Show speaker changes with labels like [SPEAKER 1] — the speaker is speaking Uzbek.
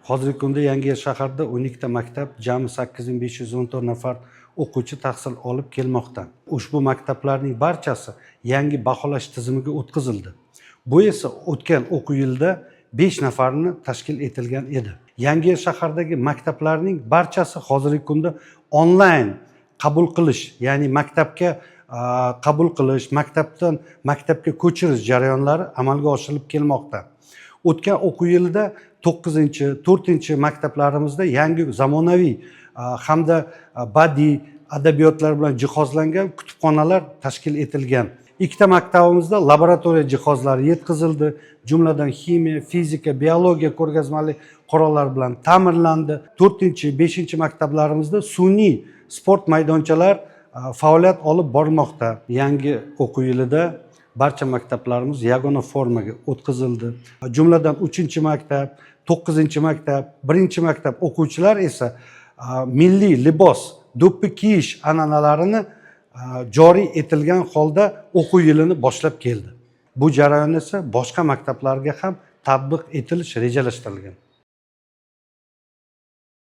[SPEAKER 1] Hozirgi kunda Yangiyer shahrida 12 ta maktab, jami 8514 nafar o'quvchi tahsil olib kelmoqda. Ushbu maktablarning barchasi yangi baholash tizimiga o'tkazildi. Bu esa o'tgan o'quv yilida 5 nafarni tashkil etilgan edi. Yangiyer shahardagi maktablarning barchasi hozirgi kunda onlayn qabul qilish, ya'ni maktabga qabul qilish, maktabdan maktabga ko'chirish jarayonlari amalga oshirilib kelmoqda. O'tgan o'quv yilida 4 maktablarimizda yangi zamonaviy hamda badiiy adabiyotlar bilan jihozlangan kutubxonalar tashkil etilgan. 2 maktabimizda laboratoriya jihozlari yetkazildi, jumladan ximiya, fizika, biologiya ko'rgazmali qurollar bilan ta'minlandi. 4-5 maktablarimizda sun'iy sport maydonchalar faoliyat olib bormoqda. Yangi o'quv yilida barcha maktablarimiz yagona formaga o'tkazildi. Jumladan 3-maktab, 9-maktab, 1-maktab o'quvchilar esa milliy libos, do'ppi kiyish an'analarini joriy etilgan holda o'quv yilini boshlab keldi. Bu jarayon esa boshqa maktablarga ham tatbiq etilish rejalashtirilgan.